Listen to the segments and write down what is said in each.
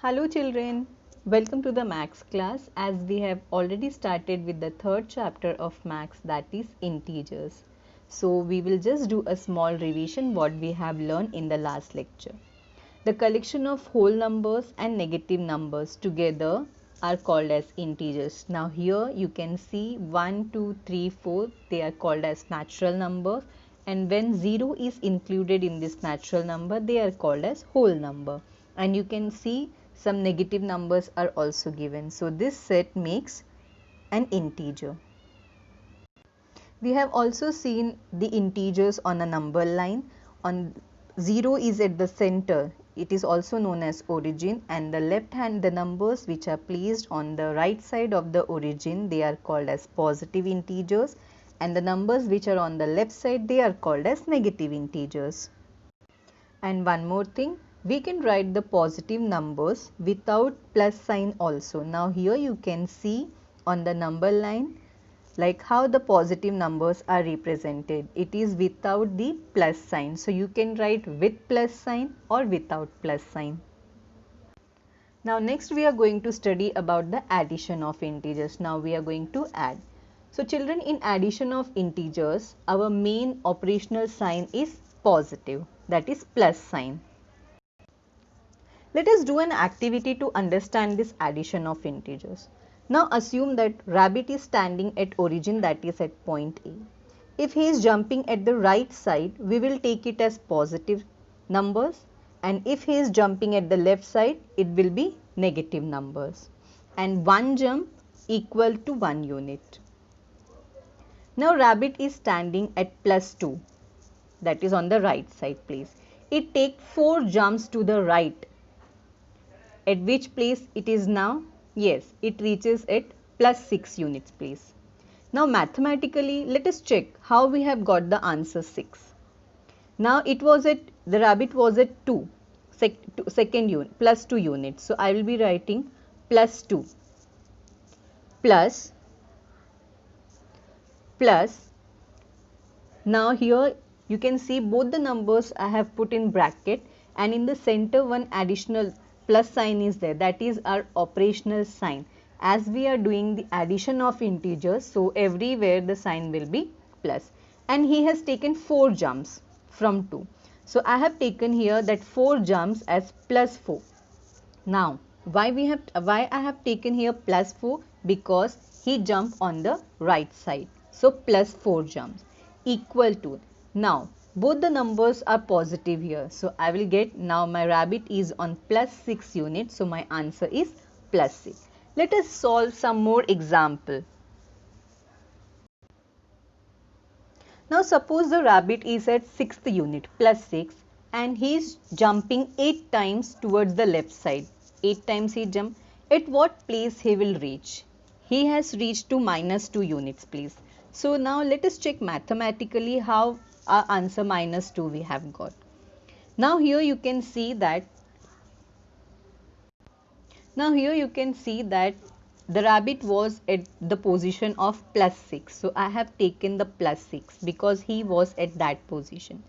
Hello children, welcome to the Maths class as we have already started with the third chapter of Maths, that is integers. So we will just do a small revision what we have learned in the last lecture. The collection of whole numbers and negative numbers together are called as integers. Now here you can see 1, 2, 3, 4, they are called as natural numbers, and when 0 is included in this natural number they are called as whole number, and you can see some negative numbers are also given. So this set makes an integer. We have also seen the integers on a number line. On 0 is at the center, it is also known as origin, and the left hand, the numbers which are placed on the right side of the origin, they are called as positive integers, and the numbers which are on the left side, they are called as negative integers. And one more thing, we can write the positive numbers without plus sign also. Now here you can see on the number line like how the positive numbers are represented. It is without the plus sign. So you can write with plus sign or without plus sign. Now next we are going to study about the addition of integers. Now we are going to add. So children, in addition of integers, our main operational sign is positive, that is plus sign. Let us do an activity to understand this addition of integers. Now assume that rabbit is standing at origin, that is at point A. If he is jumping at the right side, we will take it as positive numbers, and if he is jumping at the left side, it will be negative numbers. And one jump equal to 1 unit. Now rabbit is standing at plus 2, that is on the right side place. It takes 4 jumps to the right. At which place it is now? Yes, it reaches at plus 6 units place. Now mathematically, let us check how we have got the answer 6. Now it was at, the rabbit was at 2, second unit, plus 2 units. So I will be writing plus 2 plus. Now here you can see both the numbers I have put in bracket, and in the center one additional plus sign is there, that is our operational sign. As we are doing the addition of integers, so everywhere the sign will be plus. And he has taken 4 jumps from 2. So I have taken here that 4 jumps as plus 4. Now why I have taken here plus 4? Because he jumped on the right side. So plus 4 jumps equal to. Now both the numbers are positive here. So I will get, now my rabbit is on plus 6 units. So my answer is plus 6. Let us solve some more example. Now suppose the rabbit is at 6th unit plus 6 and he is jumping 8 times towards the left side. 8 times he jumped. At what place he will reach? He has reached to minus 2 units place. So now let us check mathematically how our answer minus 2 we have got. Now here you can see that the rabbit was at the position of plus 6. So I have taken the plus 6 because he was at that position.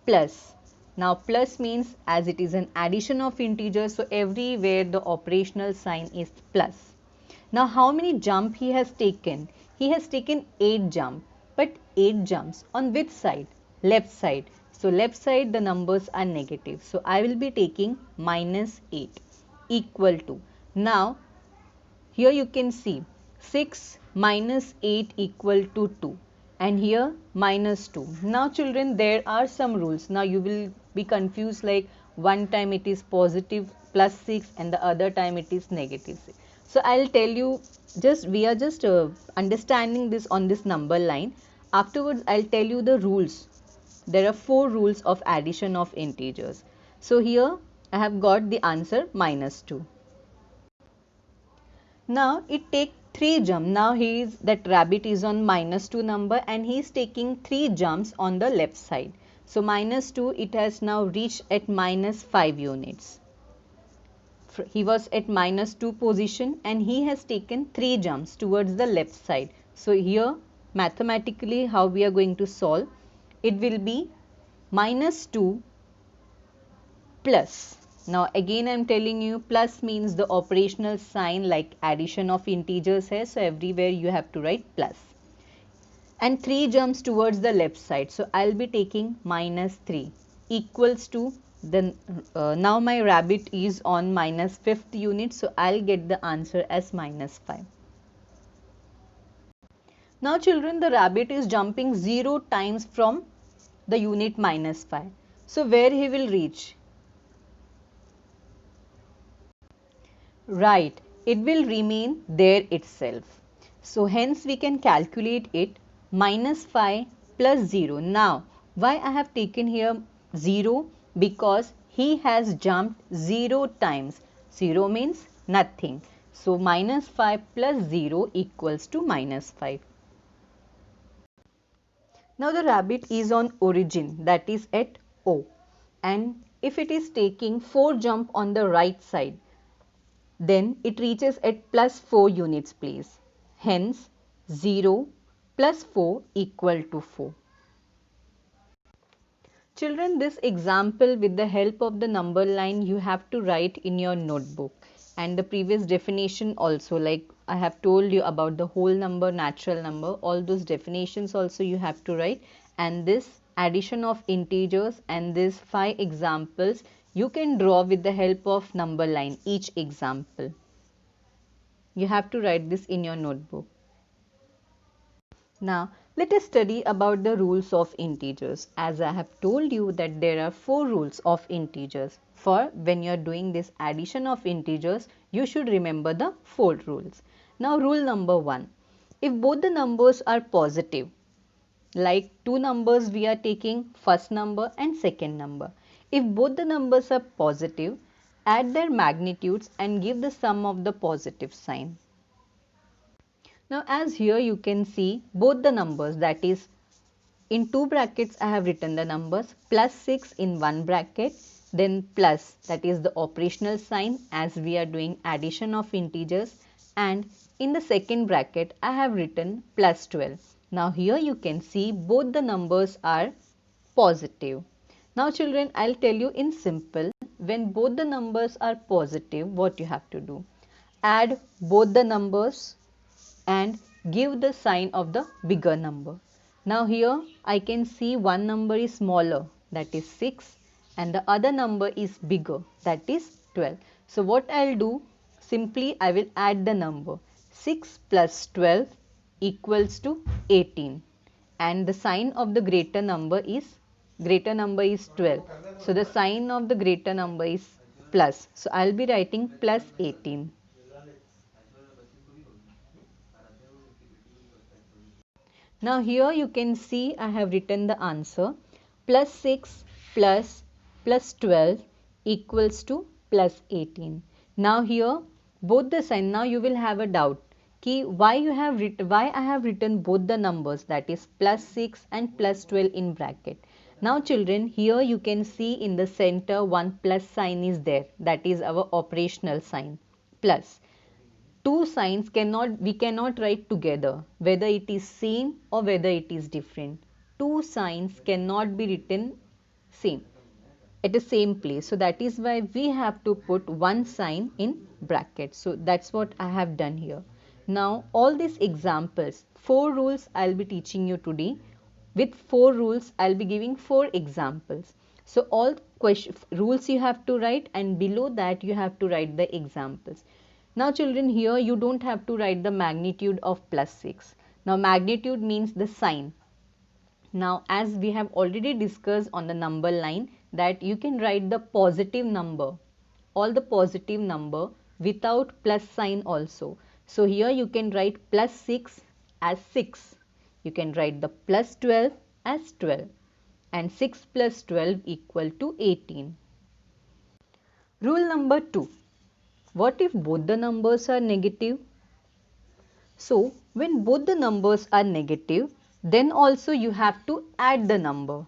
Plus. Now plus means as it is an addition of integers, so everywhere the operational sign is plus. Now how many jump he has taken? He has taken 8 jump. But 8 jumps on which side? Left side. So left side the numbers are negative. So I will be taking minus 8 equal to. Now here you can see 6 minus 8 equal to 2, and here minus 2. Now children, there are some rules. Now you will be confused, like one time it is positive plus 6 and the other time it is negative 6. So I will tell you, we are just understanding this on this number line. Afterwards I will tell you the rules. There are 4 rules of addition of integers. So here I have got the answer minus 2. Now it take 3 jumps. Now that rabbit is on minus 2 number and he is taking 3 jumps on the left side. So minus 2, it has now reached at minus 5 units. He was at minus 2 position and he has taken 3 jumps towards the left side. So here mathematically how we are going to solve, it will be minus 2 plus. Now again I am telling you, plus means the operational sign like addition of integers hai, so everywhere you have to write plus. And 3 jumps towards the left side, so I'll be taking minus 3 equals to then now my rabbit is on minus 5th unit, so I'll get the answer as minus 5. Now children, the rabbit is jumping 0 times from the unit minus 5. So where he will reach? Right, it will remain there itself. So hence we can calculate it minus 5 plus 0. Now why I have taken here 0? Because he has jumped 0 times. 0 means nothing. So minus 5 plus 0 equals to minus 5. Now the rabbit is on origin, that is at O, and if it is taking 4 jump on the right side, then it reaches at plus 4 units place. Hence 0 plus 4 equal to 4. Children, this example with the help of the number line you have to write in your notebook, and the previous definition also, like I have told you about the whole number, natural number, all those definitions also you have to write, and this addition of integers and these 5 examples you can draw with the help of number line, each example. You have to write this in your notebook. Now let us study about the rules of integers. As I have told you that there are 4 rules of integers. For when you are doing this addition of integers, you should remember the 4 rules. Now rule number 1. If both the numbers are positive, like 2 numbers we are taking first number and second number. If both the numbers are positive, add their magnitudes and give the sum of the positive sign. Now as here you can see both the numbers, that is in 2 brackets I have written the numbers, plus 6 in 1 bracket, then plus, that is the operational sign as we are doing addition of integers, and in the second bracket I have written plus 12. Now here you can see both the numbers are positive. Now children, I'll tell you in simple, when both the numbers are positive, what you have to do? Add both the numbers and give the sign of the bigger number. Now here I can see one number is smaller, that is 6, and the other number is bigger, that is 12. So what I'll do, simply I will add the number 6 plus 12 equals to 18, and the sign of the greater number is 12. So the sign of the greater number is plus. So I'll be writing plus 18. Now here you can see I have written the answer, plus 6 plus 12 equals to plus 18. Now here both the sign, now you will have a doubt ki why I have written both the numbers, that is plus 6 and plus 12 in bracket. Now children, here you can see in the center one plus sign is there, that is our operational sign, plus. Two signs we cannot write together, whether it is same or whether it is different. Two signs cannot be written same at the same place. So that is why we have to put one sign in bracket. So that's what I have done here. Now all these examples, 4 rules I'll be teaching you today. With 4 rules I'll be giving 4 examples. So all rules you have to write, and below that you have to write the examples. Now children, here you don't have to write the magnitude of plus 6. Now magnitude means the sign. Now as we have already discussed on the number line that you can write the positive number, all the positive number without plus sign also. So here you can write plus 6 as 6. You can write the plus 12 as 12, and 6 plus 12 equal to 18. Rule number 2. What if both the numbers are negative? So when both the numbers are negative, then also you have to add the number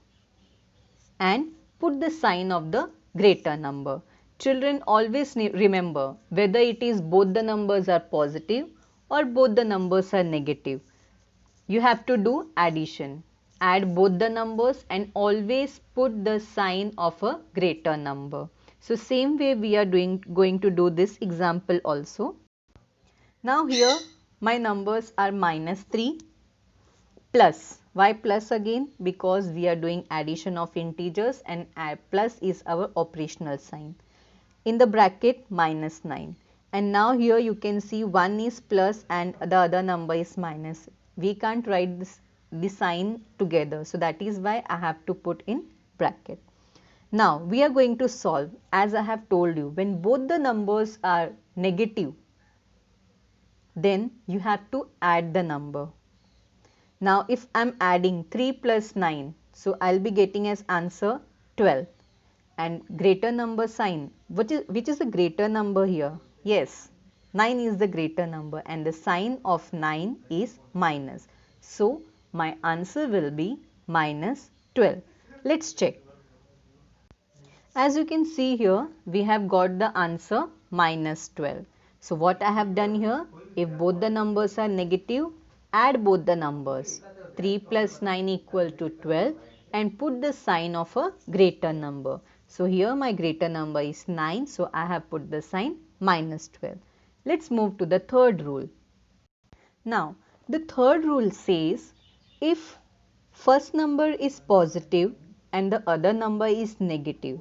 and put the sign of the greater number. Children, always remember whether it is both the numbers are positive or both the numbers are negative. You have to do addition. Add both the numbers and always put the sign of a greater number. So same way we are going to do this example also. Now here my numbers are -3 plus. Why plus again? Because we are doing addition of integers and plus is our operational sign. In the bracket -9, and now here you can see one is plus and the other number is minus. We can't write the sign together, so that is why I have to put in bracket. Now we are going to solve. As I have told you, when both the numbers are negative, then you have to add the number. Now if I am adding 3 plus 9, so I will be getting as answer 12. And greater number sign, which is the greater number here? Yes, 9 is the greater number and the sign of 9 is minus. So my answer will be -12. Let's check. As you can see here, we have got the answer -12. So what I have done here, if both the numbers are negative, add both the numbers. 3 plus 9 equal to 12 and put the sign of a greater number. So here my greater number is 9, so I have put the sign -12. Let's move to the third rule. Now the third rule says, if first number is positive and the other number is negative,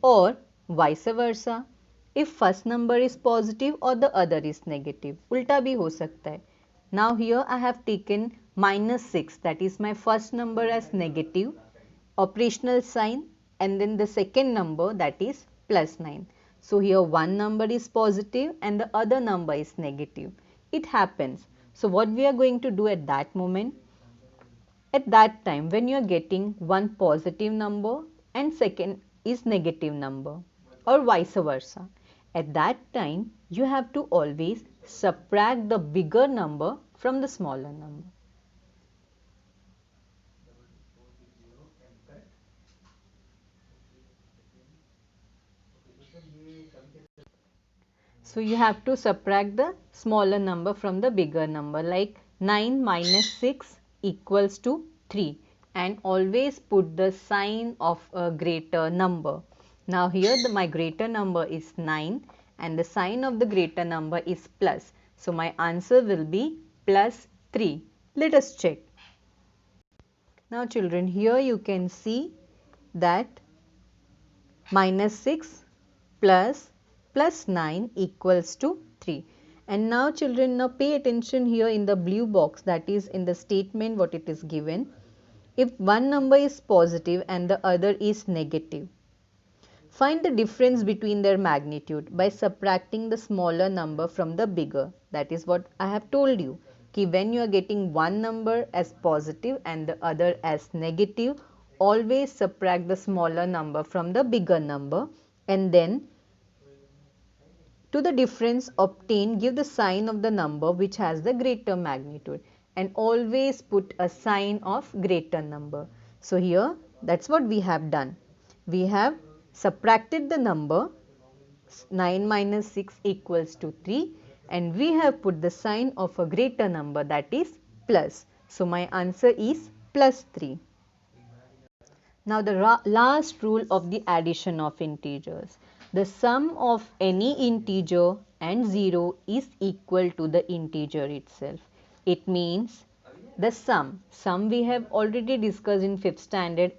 or vice versa, if first number is positive or the other is negative, ulta bhi ho sakta hai. Now here I have taken -6, that is my first number as negative, operational sign, and then the second number, that is +9. So here one number is positive and the other number is negative. It happens. So what we are going to do at that moment? At that time, when you are getting one positive number and second is negative number, or vice versa, at that time you have to always subtract the bigger number from the smaller number. So you have to subtract the smaller number from the bigger number, like 9 minus 6 equals to 3, and always put the sign of a greater number. Now here my greater number is 9 and the sign of the greater number is plus. So my answer will be +3. Let us check. Now children, here you can see that -6 plus 9 equals to 3. And now children, now pay attention here in the blue box, that is in the statement what it is given. If one number is positive and the other is negative, find the difference between their magnitude by subtracting the smaller number from the bigger. That is what I have told you. Ki when you are getting one number as positive and the other as negative, always subtract the smaller number from the bigger number, and then to the difference obtained, give the sign of the number which has the greater magnitude, and always put a sign of greater number. So here that's what we have done. We have subtracted the number 9 minus 6 equals to 3, and we have put the sign of a greater number, that is plus. So my answer is +3. Now the last rule of the addition of integers. The sum of any integer and 0 is equal to the integer itself. It means the sum we have already discussed in 5th standard.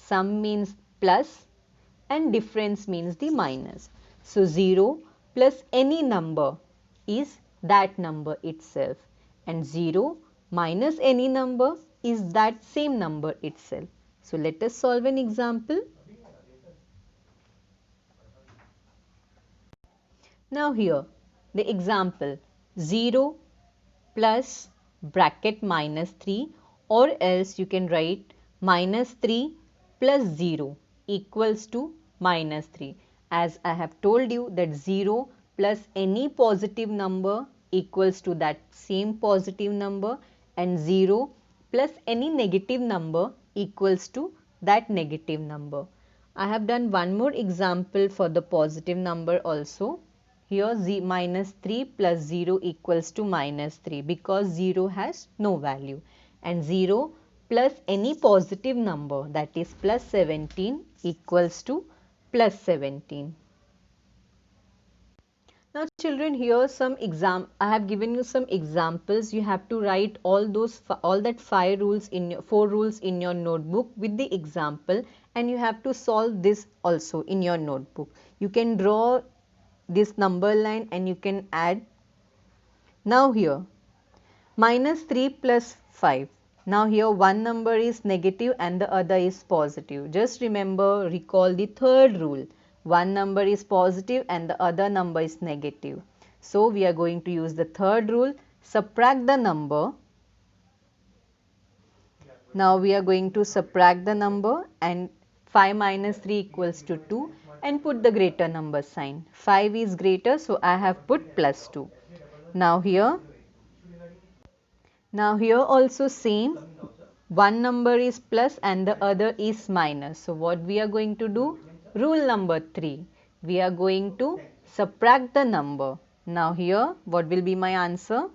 Sum means plus and difference means the minus. So 0 plus any number is that number itself, and 0 minus any number is that same number itself. So let us solve an example. Now here the example, 0 plus bracket -3, or else you can write -3 plus 0 equals to -3. As I have told you that 0 plus any positive number equals to that same positive number, and 0 plus any negative number equals to that negative number. I have done one more example for the positive number also. Here -3 plus 0 equals to -3, because 0 has no value, and 0 plus any positive number, that is +17, equals to plus 17. Now children, here I have given you some examples. You have to write all that 4 rules in your notebook with the example, and you have to solve this also in your notebook. You can draw this number line and you can add. Now here minus 3 plus 5. Now here one number is negative and the other is positive. Just recall the third rule. One number is positive and the other number is negative. So we are going to use the third rule, subtract the number. Now we are going to subtract the number, and 5 minus 3 equals to 2, and put the greater number sign. 5 is greater, so I have put plus 2. Now here also same, one number is plus and the other is minus. So what we are going to do? Rule number 3. We are going to subtract the number. Now here what will be my answer?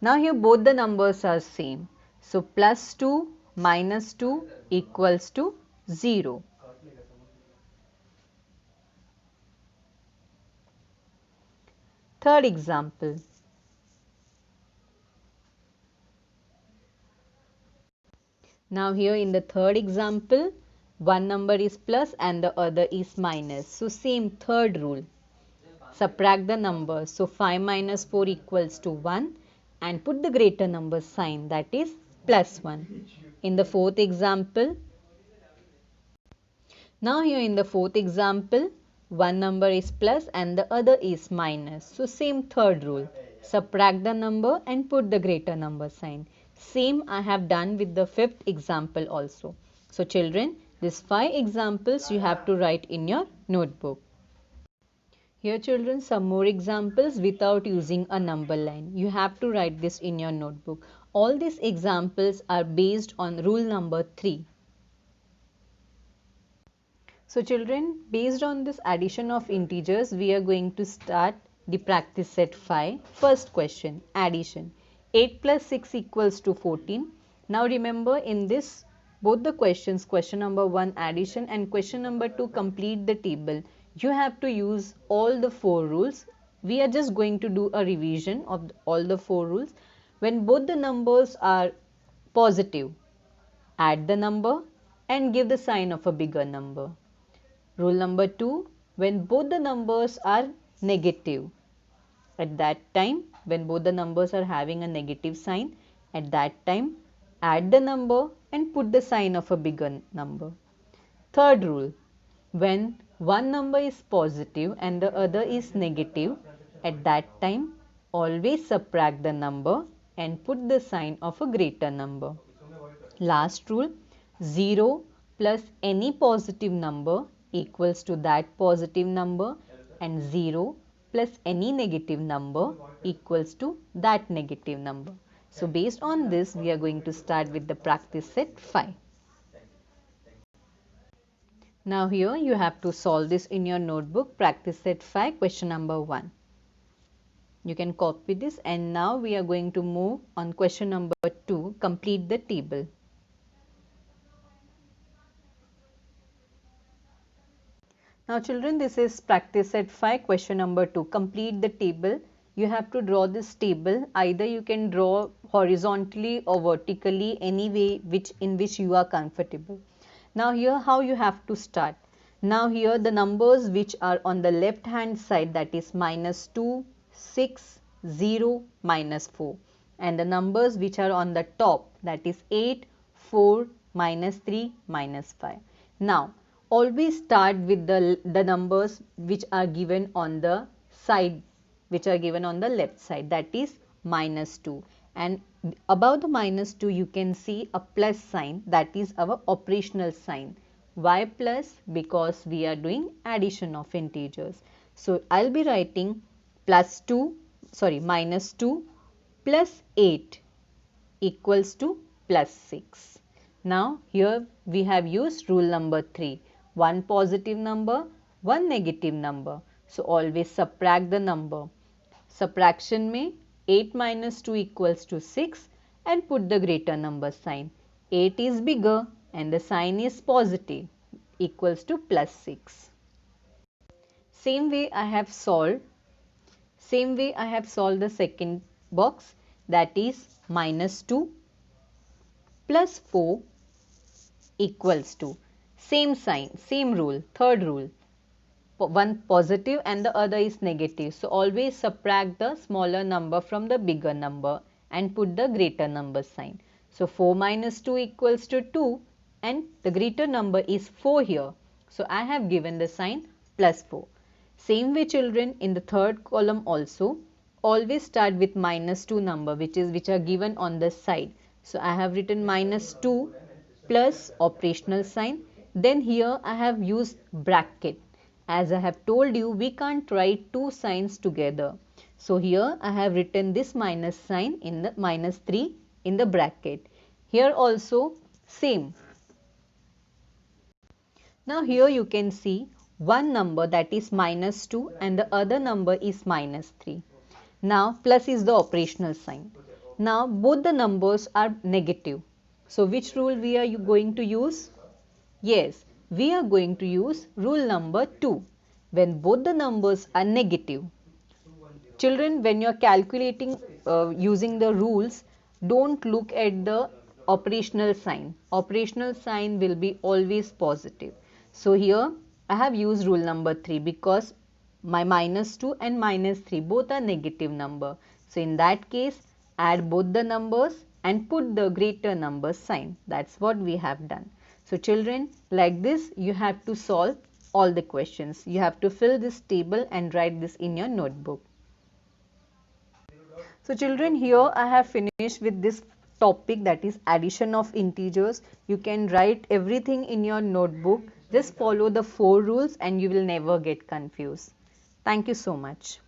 Now here both the numbers are same. So plus 2 minus 2 equals to 0. Third example. Now here in the third example, one number is plus and the other is minus. So same third rule. Subtract the number. So 5 minus 4 equals to 1, and put the greater number sign, that is plus 1. In the fourth example, now here in the fourth example, one number is plus and the other is minus. So same third rule. Subtract the number and put the greater number sign. Same I have done with the fifth example also. So children, these 5 examples you have to write in your notebook. Here children, some more examples without using a number line. You have to write this in your notebook. All these examples are based on rule number 3. So children, based on this addition of integers, we are going to start the practice set 5. First question, addition. 8 plus 6 equals to 14. Now remember, in this both the questions, question number 1 addition and question number 2 complete the table, you have to use all the 4 rules. We are just going to do a revision of all the 4 rules. When both the numbers are positive, add the number and give the sign of a bigger number. Rule number 2, when both the numbers are negative, at that time, when both the numbers are having a negative sign, at that time add the number and put the sign of a bigger number. Third rule, when one number is positive and the other is negative, at that time always subtract the number and put the sign of a greater number. Last rule, 0 plus any positive number equals to that positive number, and 0 plus any negative number equals to that negative number. So based on this, we are going to start with the practice set 5. Now here you have to solve this in your notebook. Practice set 5, question number 1. You can copy this, and now we are going to move on question number 2, complete the table. Now children, this is practice set 5, question number 2, complete the table. You have to draw this table. Either you can draw horizontally or vertically, any way in which you are comfortable. Now here how you have to start. Now here the numbers which are on the left hand side, that is minus 2, 6, 0, minus 4, and the numbers which are on the top, that is 8, 4, minus 3, minus 5. Now always start with the numbers which are given on the side, which are given on the left side, that is minus 2, and above the minus 2 you can see a plus sign, that is our operational sign. Why plus? Because we are doing addition of integers. So I'll be writing minus 2 plus 8 equals to plus 6. Now here we have used rule number 3. One positive number, one negative number. So always subtract the number. Subtraction में 8 minus 2 equals to 6 and put the greater number sign. 8 is bigger and the sign is positive. equals to plus 6. Same way I have solved the second box, that is minus 2 plus 4 equals to, same sign, same rule, third rule, one positive and the other is negative. So always subtract the smaller number from the bigger number and put the greater number sign. So 4 minus 2 equals to 2 and the greater number is 4 here. So I have given the sign plus 4. Same way children, in the third column also, always start with minus 2 number which are given on the side. So I have written minus 2 plus operational sign. Then here I have used bracket. As I have told you, we can't write two signs together. So here I have written this minus sign in the minus 3 in the bracket. Here also same. Now here you can see one number, that is minus 2, and the other number is minus 3. Now plus is the operational sign. Now both the numbers are negative. So which rule we are going to use? Yes, we are going to use rule number 2 when both the numbers are negative. Children, when you are calculating using the rules, don't look at the operational sign. Operational sign will be always positive. So here I have used rule number 3 because my minus 2 and minus 3 both are negative number. So in that case, add both the numbers and put the greater number sign. That's what we have done. So children, like this you have to solve all the questions. You have to fill this table and write this in your notebook. So children, here I have finished with this topic, that is addition of integers. You can write everything in your notebook. Just follow the 4 rules and you will never get confused. Thank you so much.